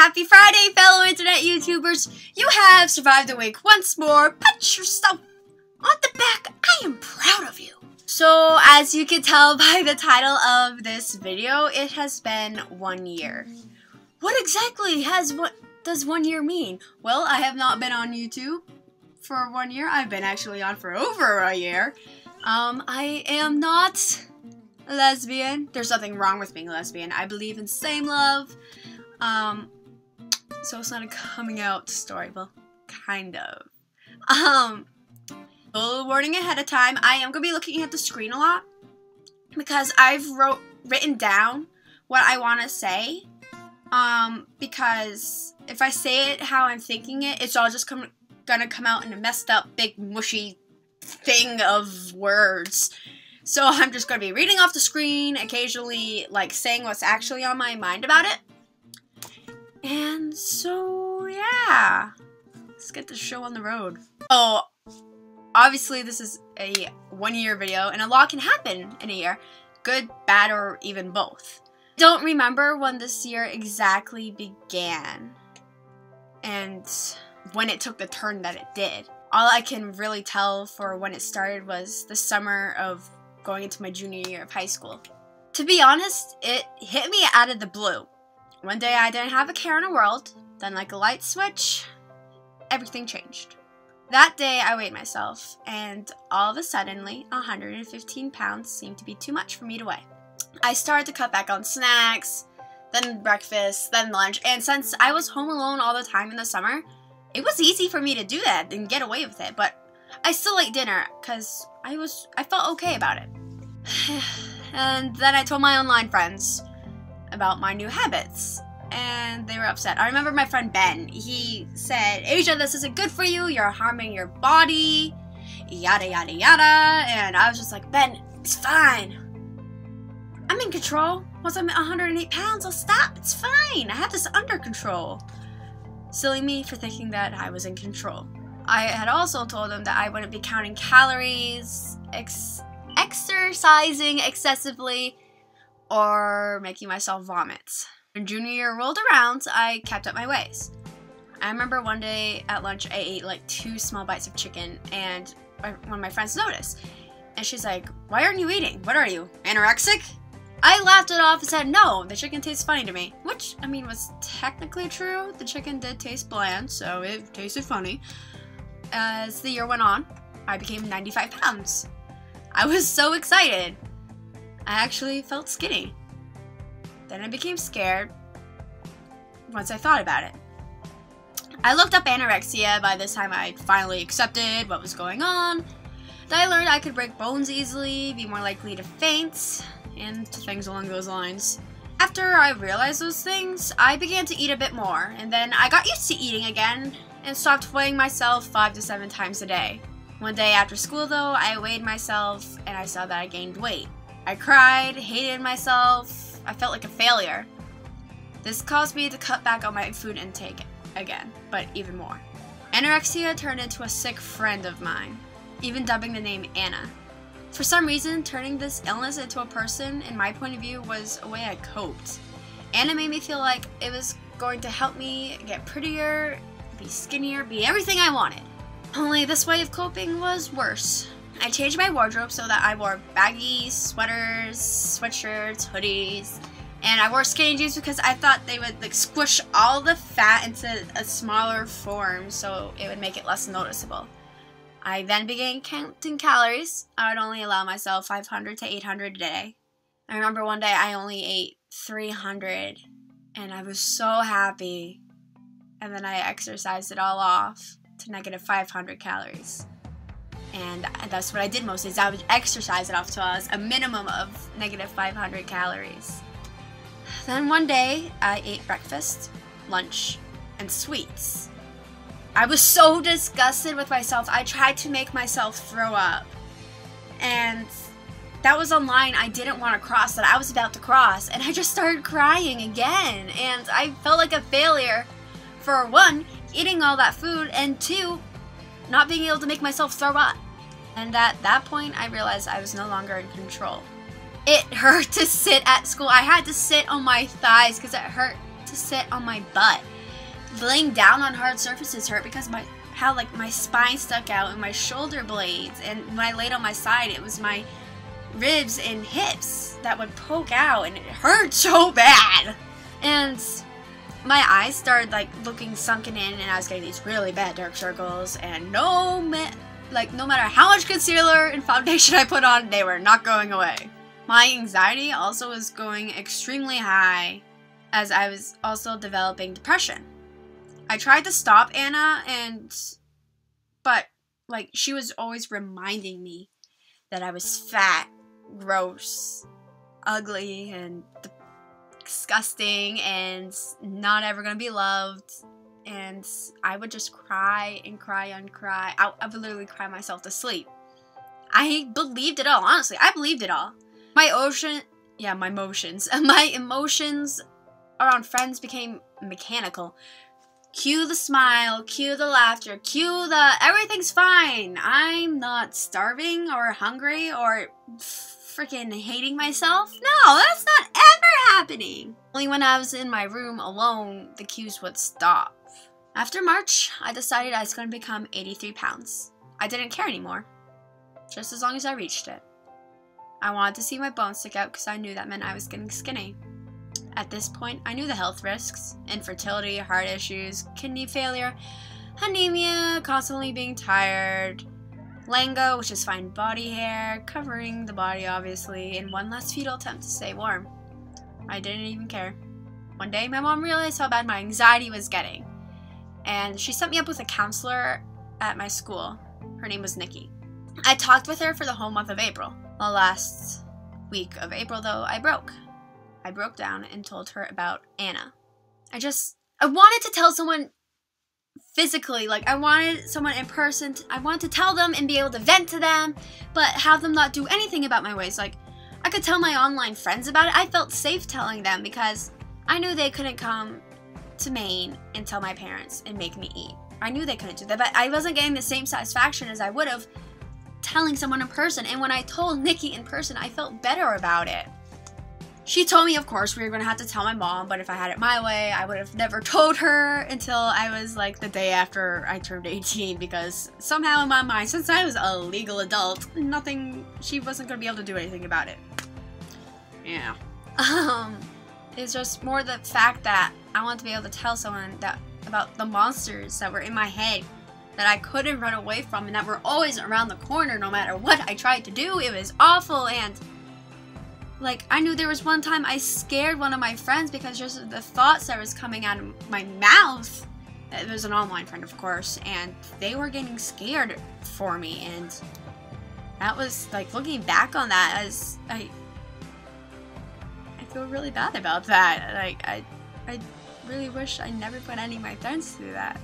Happy Friday, fellow internet YouTubers! You have survived the week once more. Pat yourself on the back. I am proud of you. So, as you can tell by the title of this video, it has been 1 year. What exactly does 1 year mean? Well, I have not been on YouTube for 1 year. I've been actually on for over a year. I am not a lesbian. There's nothing wrong with being a lesbian. I believe in same love. So it's not a coming out story. Well, kind of. A little warning ahead of time. I am going to be looking at the screen a lot because I've written down what I want to say. Because if I say it how I'm thinking it, it's all just gonna come out in a messed up, big, mushy thing of words. So I'm just gonna be reading off the screen, occasionally, like, saying what's actually on my mind about it. And so, yeah. Let's get the show on the road. Oh, obviously this is a 1 year video, and a lot can happen in a year. Good, bad, or even both. Don't remember when this year exactly began and when it took the turn that it did. All I can really tell for when it started was the summer of going into my junior year of high school. To be honest, it hit me out of the blue. One day I didn't have a care in the world, then like a light switch, everything changed. That day I weighed myself, and all of a sudden, 115 pounds seemed to be too much for me to weigh. I started to cut back on snacks, then breakfast, then lunch, and since I was home alone all the time in the summer, it was easy for me to do that and get away with it, but I still ate dinner because I felt okay about it. And then I told my online friends about my new habits, and they were upset. I remember my friend Ben, he said, "Asia, this isn't good for you, you're harming your body, yada yada yada," and I was just like, "Ben, it's fine. I'm in control. Once I'm at 108 pounds, I'll stop. It's fine. I have this under control." Silly me for thinking that I was in control. I had also told him that I wouldn't be counting calories, exercising excessively, or making myself vomit. When junior year rolled around, I kept up my ways. I remember one day at lunch, I ate like 2 small bites of chicken, and one of my friends noticed. And she's like, "Why aren't you eating? What are you, anorexic?" I laughed it off and said, "No, the chicken tastes funny to me." Which, I mean, was technically true. The chicken did taste bland, so it tasted funny. As the year went on, I became 95 pounds. I was so excited. I actually felt skinny. Then I became scared once I thought about it. I looked up anorexia. By this time, I finally accepted what was going on. Then I learned I could break bones easily, be more likely to faint, and things along those lines. After I realized those things, I began to eat a bit more, and then I got used to eating again and stopped weighing myself 5 to 7 times a day. One day after school though, I weighed myself and I saw that I gained weight. I cried, hated myself, I felt like a failure. This caused me to cut back on my food intake again, but even more. Anorexia turned into a sick friend of mine, even dubbing the name Anna. For some reason, turning this illness into a person, in my point of view, was a way I coped. Anna made me feel like it was going to help me get prettier, be skinnier, be everything I wanted. Only this way of coping was worse. I changed my wardrobe so that I wore baggy sweaters, sweatshirts, hoodies, and I wore skinny jeans because I thought they would like squish all the fat into a smaller form so it would make it less noticeable. I then began counting calories. I would only allow myself 500 to 800 a day. I remember one day I only ate 300, and I was so happy. And then I exercised it all off to negative 500 calories. And that's what I did most days. I would exercise it off to a minimum of negative 500 calories. Then one day, I ate breakfast, lunch, and sweets. I was so disgusted with myself, I tried to make myself throw up. And that was a line I didn't want to cross, that I was about to cross, and I just started crying again. And I felt like a failure for 1, eating all that food, and 2, not being able to make myself throw up. And at that point, I realized I was no longer in control. It hurt to sit at school. I had to sit on my thighs because it hurt to sit on my butt. laying down on hard surfaces hurt because how my spine stuck out and my shoulder blades, and when I laid on my side, it was my ribs and hips that would poke out, and it hurt so bad. And my eyes started looking sunken in, and I was getting these really bad dark circles, and no matter how much concealer and foundation I put on, they were not going away. My anxiety also was going extremely high, as I was also developing depression. I tried to stop Anna, but she was always reminding me that I was fat, gross, ugly, and disgusting, and not ever gonna be loved. And I would just cry and cry and cry. I would literally cry myself to sleep. I believed it all, honestly. I believed it all. My emotions around friends became mechanical. Cue the smile, cue the laughter, cue the everything's fine. I'm not starving or hungry or freaking hating myself. No, that's not ever happening. Only when I was in my room alone, the cues would stop. After March, I decided I was going to become 83 pounds. I didn't care anymore, just as long as I reached it. I wanted to see my bones stick out because I knew that meant I was getting skinny. At this point, I knew the health risks: infertility, heart issues, kidney failure, anemia, constantly being tired, Lango, which is fine body hair, covering the body obviously, and one last futile attempt to stay warm. I didn't even care. One day, my mom realized how bad my anxiety was getting, and she set me up with a counselor at my school. Her name was Nikki. I talked with her for the whole month of April. The last week of April, though, I broke down and told her about Anna. I wanted to tell someone physically, I wanted someone in person. I wanted to tell them and be able to vent to them, but have them not do anything about my ways. I could tell my online friends about it. I felt safe telling them because I knew they couldn't come to Maine and tell my parents and make me eat. I knew they couldn't do that, but I wasn't getting the same satisfaction as I would have telling someone in person. And when I told Nikki in person, I felt better about it. She told me, of course, we were going to have to tell my mom, but if I had it my way, I would have never told her until I was the day after I turned 18, because somehow in my mind, since I was a legal adult, she wasn't going to be able to do anything about it. Yeah. It's just more the fact that I wanted to be able to tell someone about the monsters that were in my head that I couldn't run away from and that were always around the corner no matter what I tried to do. It was awful, and I knew there was one time I scared one of my friends because just of the thoughts that was coming out of my mouth. It was an online friend, of course, and they were getting scared for me, and that was, looking back on that, as I feel really bad about that. I really wish I never put any of my friends through that.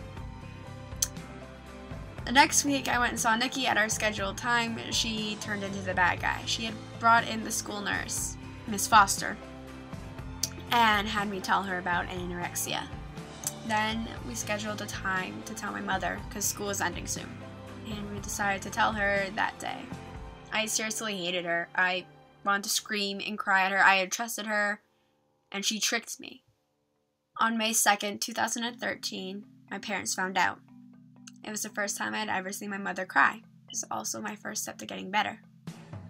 The next week, I went and saw Nikki at our scheduled time. She turned into the bad guy. She had brought in the school nurse, Miss Foster, and had me tell her about anorexia. Then we scheduled a time to tell my mother, because school was ending soon, and we decided to tell her that day. I seriously hated her. I wanted to scream and cry at her. I had trusted her, and she tricked me. On May 2nd, 2013, my parents found out. It was the first time I had ever seen my mother cry. It was also my first step to getting better.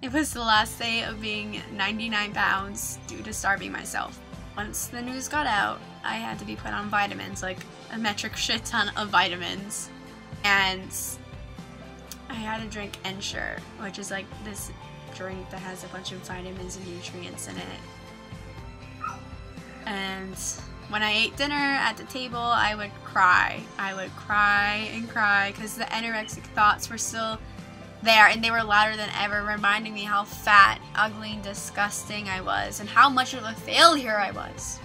It was the last day of being 99 pounds due to starving myself. Once the news got out, I had to be put on vitamins, a metric shit ton of vitamins. And I had to drink Ensure, which is this drink that has a bunch of vitamins and nutrients in it. And when I ate dinner at the table, I would cry. I would cry and cry because the anorexic thoughts were still there, and they were louder than ever, reminding me how fat, ugly, and disgusting I was, and how much of a failure I was.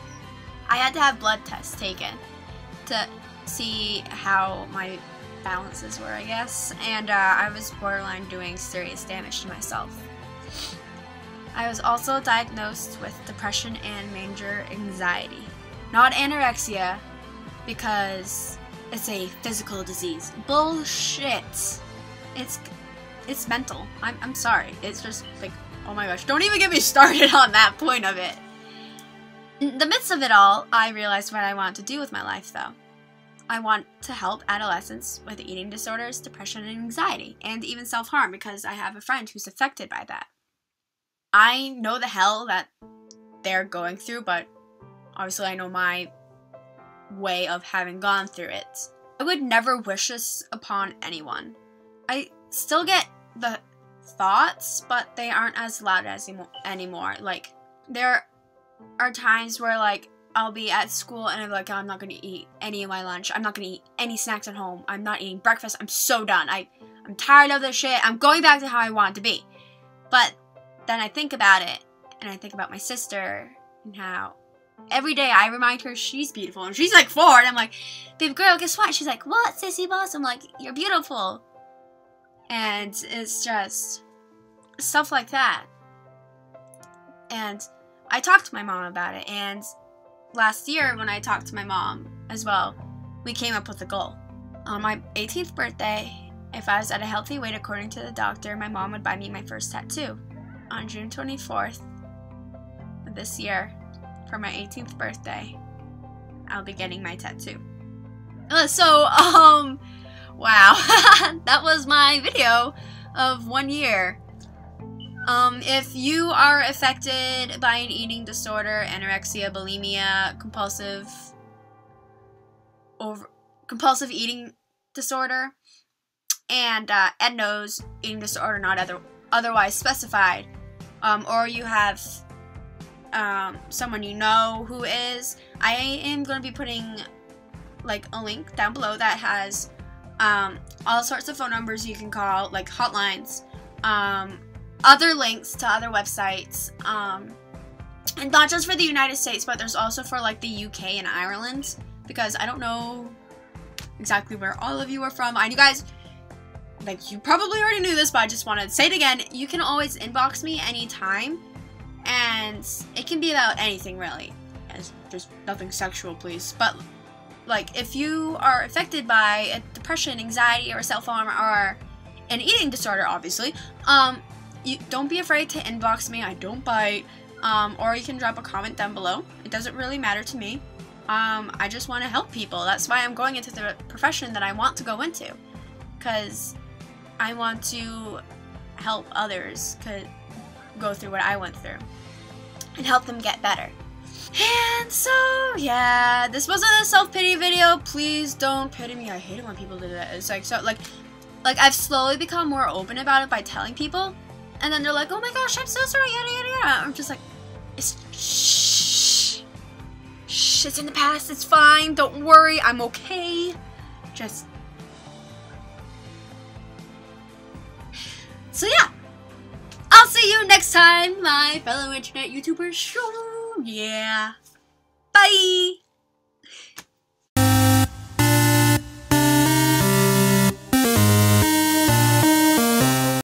I had to have blood tests taken to see how my balances were, I guess, and I was borderline doing serious damage to myself. I was also diagnosed with depression and major anxiety. Not anorexia, because it's a physical disease. Bullshit. It's mental. I'm sorry. It's just oh my gosh, don't even get me started on that point of it. In the midst of it all, I realized what I wanted to do with my life, though. I want to help adolescents with eating disorders, depression, and anxiety, and even self-harm because I have a friend who's affected by that. I know the hell that they're going through, but obviously I know my way of having gone through it. I would never wish this upon anyone. I still get the thoughts, but they aren't as loud as anymore. Like, there are times where, like, I'll be at school and I'm like, oh, I'm not going to eat any of my lunch. I'm not going to eat any snacks at home. I'm not eating breakfast. I'm so done. I'm tired of this shit. I'm going back to how I want it to be. But then I think about it, and I think about my sister and how every day I remind her she's beautiful. And she's like 4, and I'm like, babe girl, guess what? She's like, what, sissy boss? I'm like, you're beautiful. And it's just stuff like that. And I talked to my mom about it, and last year when I talked to my mom as well, we came up with a goal. On my 18th birthday, if I was at a healthy weight according to the doctor, my mom would buy me my first tattoo. On June 24th of this year, for my 18th birthday, I'll be getting my tattoo. So, wow. That was my video of 1 year. If you are affected by an eating disorder, anorexia, bulimia, compulsive eating disorder, and EDNO's eating disorder not otherwise specified, or you have someone you know who is, I am going to be putting like a link down below that has all sorts of phone numbers you can call, like hotlines, other links to other websites, and not just for the United States, but there's also for like the UK and Ireland, because I don't know exactly where all of you are from. You guys, like, you probably already knew this, but I just want to say it again. You can always inbox me anytime, and it can be about anything really. There's nothing sexual, please. But like, if you are affected by a depression, anxiety, or self-harm, or an eating disorder, obviously, you don't be afraid to inbox me. I don't bite. Or you can drop a comment down below. It doesn't really matter to me. I just want to help people. That's why I'm going into the profession that I want to go into, because I want to help others go through what I went through and help them get better. And so, yeah, this wasn't a self-pity video. Please don't pity me. I hate it when people do that. It's like, so, like I've slowly become more open about it by telling people, and then they're like, oh my gosh, I'm so sorry, yada yada yada. I'm just like, shh, it's in the past, it's fine, don't worry, I'm okay. Just, so yeah, I'll see you next time, my fellow internet YouTubers. Yeah, bye.